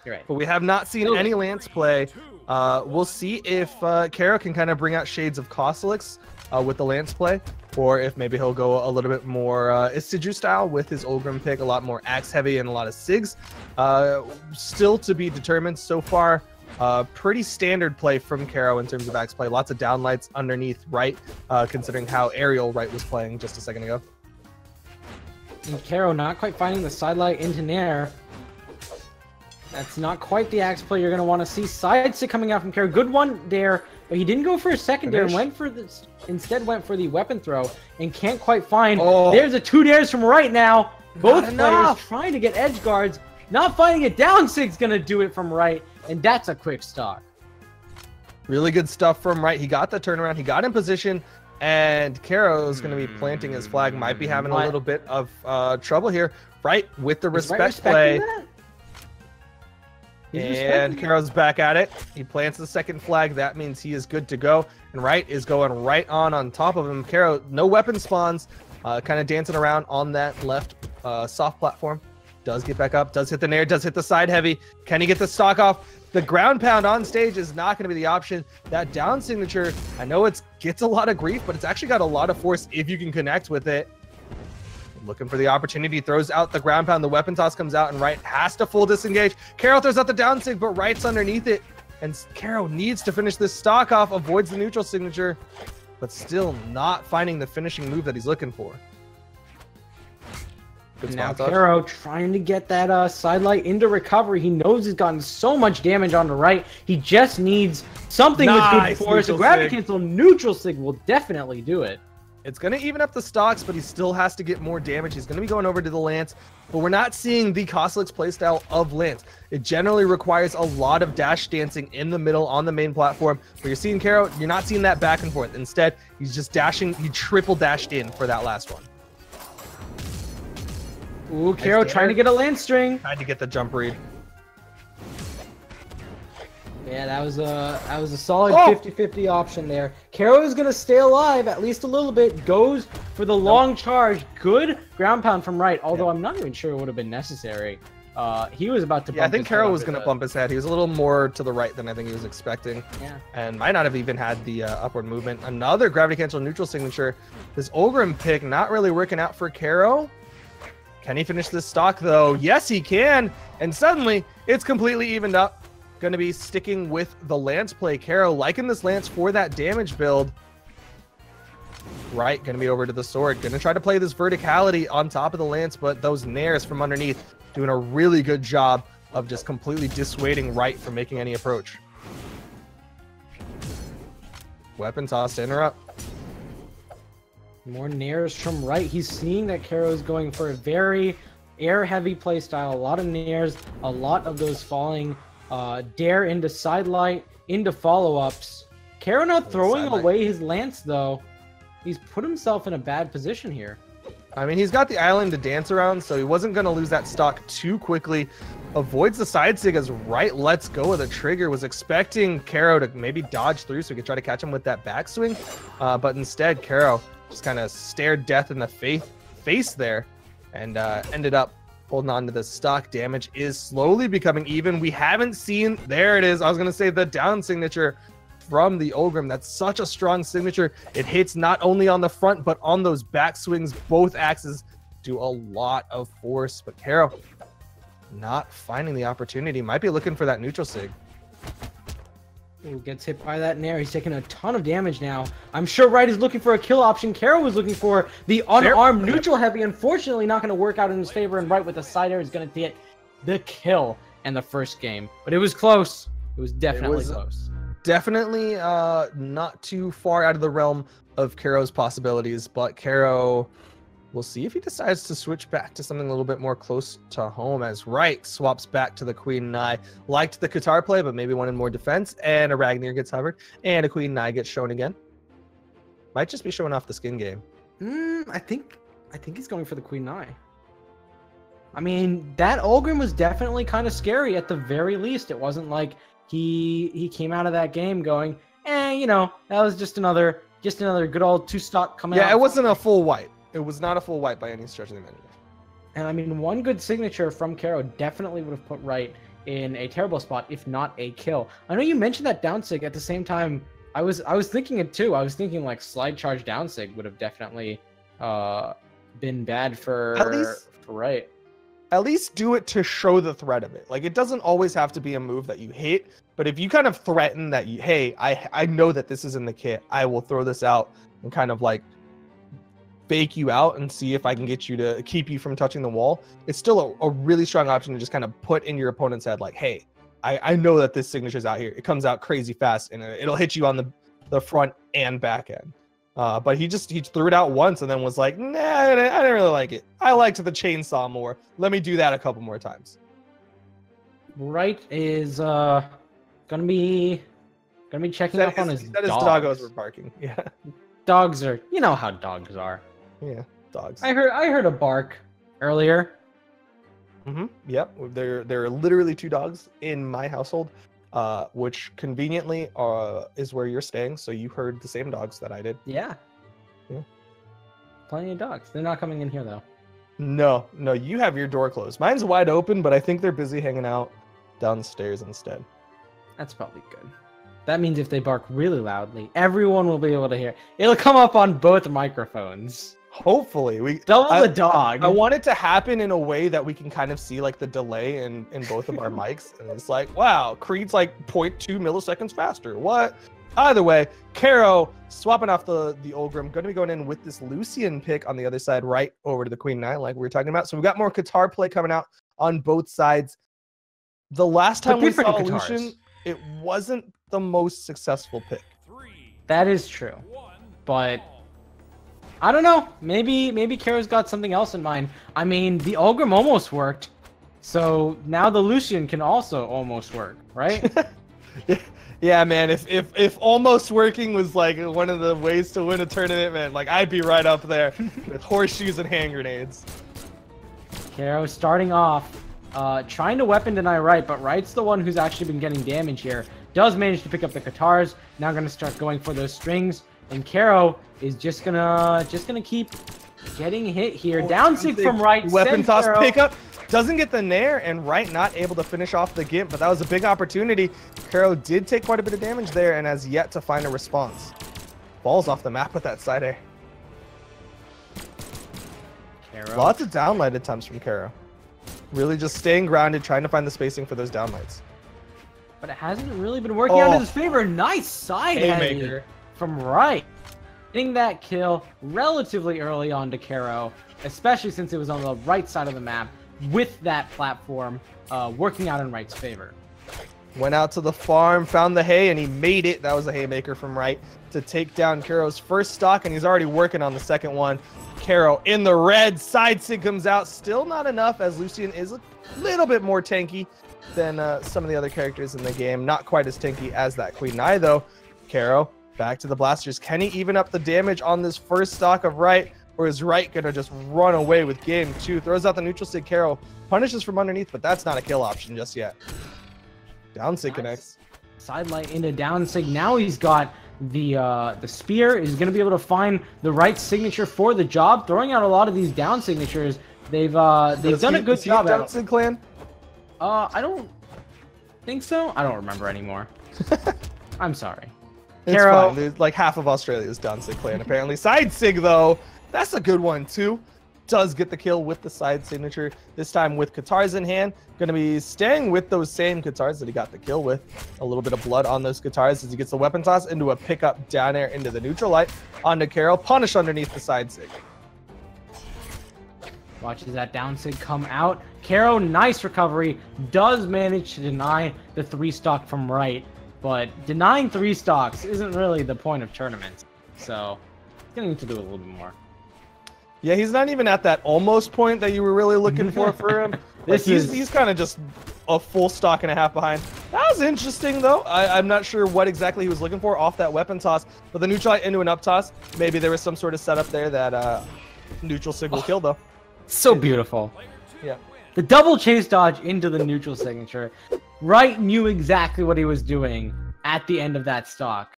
Right. But we have not seen any Lance play. We'll see if Kero can kind of bring out shades of Costelix with the Lance play, or if maybe he'll go a little bit more Isiju style with his Olgrim pick, a lot more axe heavy and a lot of Sigs. Still to be determined so far. Pretty standard play from Kero in terms of axe play. Lots of downlights underneath Rite, considering how aerial Rite was playing just a second ago. And Kero not quite finding the sidelight into Nair. That's not quite the axe play you're going to want to see. Side stick coming out from Kero. Good one there, but he didn't go for a second dare and went for this. Instead went for the weapon throw and can't quite find. Oh. There's a 2 dares from Rite now. Both players trying to get edge guards. Not finding it. Down sig's going to do it from Rite, and that's a quick stock. Really good stuff from Rite. He got the turnaround. He got in position. And Kero is going to be planting his flag. Might be having a little bit of trouble here. Rite with the respect play. And Kero's back at it. He plants the second flag. That means he is good to go. And Rite is going right on top of him. Kero, no weapon spawns. Kind of dancing around on that left soft platform. Does get back up. Does hit the nair. Does hit the side heavy. Can he get the stock off? The ground pound on stage is not going to be the option. That down signature, I know it gets a lot of grief, but it's actually got a lot of force if you can connect with it. Looking for the opportunity, throws out the ground pound. The weapon toss comes out, and Rite has to full disengage. Kero throws out the down sig, but Rite's underneath it. And Kero needs to finish this stock off, avoids the neutral signature, but still not finding the finishing move that he's looking for. Now Kero trying to get that sidelight into recovery. He knows he's gotten so much damage on the right. He just needs something with good force. A gravity cancel neutral sig will definitely do it. It's going to even up the stocks, but he still has to get more damage. He's going to be going over to the Lance, but we're not seeing the Costelix playstyle of Lance. It generally requires a lot of dash dancing in the middle on the main platform. Where you're seeing Kero, you're not seeing that back and forth. Instead, he's just dashing. He triple dashed in for that last one. Ooh, Kero trying to get a Lance string. Tried to get the jump read. Yeah, that was a solid 50-50 option there. Kero is going to stay alive at least a little bit. Goes for the long charge. Good ground pound from Rite, although I'm not even sure it would have been necessary. He was about to bump I think Kero was going to bump his head. He was a little more to the right than I think he was expecting. Yeah. And might not have even had the upward movement. Another gravity cancel neutral signature. This Olgrim pick not really working out for Kero. Can he finish this stock, though? Yes, he can. And suddenly, it's completely evened up. Going to be sticking with the Lance play. Kero liking this Lance for that damage build. Rite going to be over to the sword. Going to try to play this verticality on top of the Lance, but those nairs from underneath doing a really good job of just completely dissuading Rite from making any approach. Weapon toss to interrupt. More nairs from Rite. He's seeing that Kero is going for a very air-heavy playstyle. A lot of nairs, a lot of those falling dare into sidelight, into follow-ups. Kero not throwing away his Lance, though. He's put himself in a bad position here. I mean, he's got the island to dance around, so he wasn't going to lose that stock too quickly. Avoids the side sig as Rite lets go of the trigger. Was expecting Kero to maybe dodge through so he could try to catch him with that backswing. But instead, Kero just kind of stared death in the face there and ended up holding on to the stock. Damage is slowly becoming even. We haven't seen, there it is. I was going to say the down signature from the Olgrim. That's such a strong signature. It hits not only on the front, but on those back swings. Both axes do a lot of force, but Kero not finding the opportunity. Might be looking for that neutral sig. Ooh, gets hit by that nair. He's taking a ton of damage now. I'm sure Rite is looking for a kill option. Kero was looking for the unarmed neutral heavy. Unfortunately, not going to work out in his favor, and Rite with the side air is going to get the kill in the first game. But it was close. It was definitely close. Definitely not too far out of the realm of Kero's possibilities, but Kero, we'll see if he decides to switch back to something a little bit more close to home as Rite swaps back to the Queen and I. Liked the Qatar play, but maybe wanted more defense, and a Ragnir gets hovered, and a Queen and I gets shown again. Might just be showing off the skin game. I think he's going for the Queen and I mean, that Olgrim was definitely kind of scary at the very least. It wasn't like he came out of that game going, you know, that was just another good old two stock coming out. Yeah, it wasn't a full wipe. It was not a full wipe by any stretch of the imagination. And I mean, one good signature from Kero definitely would have put Rite in a terrible spot, if not a kill. I know you mentioned that down sig at the same time. I was thinking it too. I was thinking like slide charge down sig would have definitely been bad for Rite. At least do it to show the threat of it. Like, it doesn't always have to be a move that you hate, but if you kind of threaten that hey, I know that this is in the kit, I will throw this out and kind of like fake you out and see if I can get you to keep you from touching the wall. It's still a really strong option to just kind of put in your opponent's head like, hey, I know that this signature's out here. It comes out crazy fast and it'll hit you on the front and back end. But he threw it out once and then was like, nah, I didn't really like it. I liked the chainsaw more. Let me do that a couple more times. Rite is gonna be checking up on his dogs. His doggos were barking. Yeah. Dogs are, you know how dogs are. Yeah, dogs. I heard a bark earlier. Yep. There are literally 2 dogs in my household, which conveniently is where you're staying. So you heard the same dogs that I did. Yeah. Plenty of dogs. They're not coming in here though. No, you have your door closed. Mine's wide open, but I think they're busy hanging out downstairs instead. That's probably good. That means if they bark really loudly, everyone will be able to hear. It'll come up on both microphones. Hopefully, double the dog. I want it to happen in a way that we can kind of see like the delay in both of our mics, and it's like, wow, Creed's like 0.2 milliseconds faster. What? Either way, Kero swapping off the Olgrim, going to be going in with this Lucian pick on the other side, right over to the Queen 9, like we were talking about. So we've got more Qatar play coming out on both sides. The last time we saw Lucian, it wasn't the most successful pick. That is true, but I don't know. Maybe Kero's got something else in mind. I mean, the Olgrim almost worked, so now the Lucian can also almost work, right? Yeah, man. If almost working was like one of the ways to win a tournament, man, like I'd be right up there with horseshoes and hand grenades. Kero starting off, trying to weapon deny Rite, but Rite's the one who's actually been getting damage here. Does manage to pick up the Qatars. Now going to start going for those strings, and Kero is just gonna keep getting hit here. Down sig from Rite. Weapon toss pickup. Doesn't get the nair, and Rite not able to finish off the Gimp, but that was a big opportunity. Kero did take quite a bit of damage there and has yet to find a response. Falls off the map with that side air. Kero. Lots of downlight attempts from Kero. Really just staying grounded, trying to find the spacing for those downlights. But it hasn't really been working out in his favor. Nice side heavy from Rite. Getting that kill relatively early on to Kero, especially since it was on the right side of the map with that platform working out in Rite's favor. Went out to the farm, found the hay, and he made it. That was a haymaker from Rite to take down Kero's first stock, and he's already working on the second one. Kero in the red, side sig comes out. Still not enough, as Lucian is a little bit more tanky than some of the other characters in the game. Not quite as tanky as that Queen Eye, though. Kero back to the blasters. Can he even up the damage on this first stock of Rite, or is Rite going to just run away with game 2? Throws out the neutral sig. Kero punishes from underneath, but that's not a kill option just yet. Down sig connects. Sidelight into down sig. Now he's got the spear. Is going to be able to find the right signature for the job. Throwing out a lot of these down signatures. They've done a good job. Down sig clan? I don't think so. I don't remember anymore. I'm sorry. It's Kero. fine. There's like half of Australia's down sig clan apparently. Side sig though, that's a good one too. Does get the kill with the side signature, this time with Qatars in hand. Going to be staying with those same Qatars that he got the kill with. A little bit of blood on those Qatars as he gets the weapon toss into a pickup down air into the neutral light onto Kero. Punish underneath the side sig. Watches that down sig come out. Kero, nice recovery. Does manage to deny the 3-stock from Rite. But denying 3 stocks isn't really the point of tournaments. So he's going to need to do a little bit more. Yeah, he's not even at that almost point that you were really looking for him. He's kind of just a full stock and a half behind. That was interesting, though. I'm not sure what exactly he was looking for off that weapon toss. But the neutral light into an up toss, maybe there was some sort of setup there that neutral sig will kill, though. So beautiful. Yeah. The double chase dodge into the neutral signature. Rite knew exactly what he was doing at the end of that stock.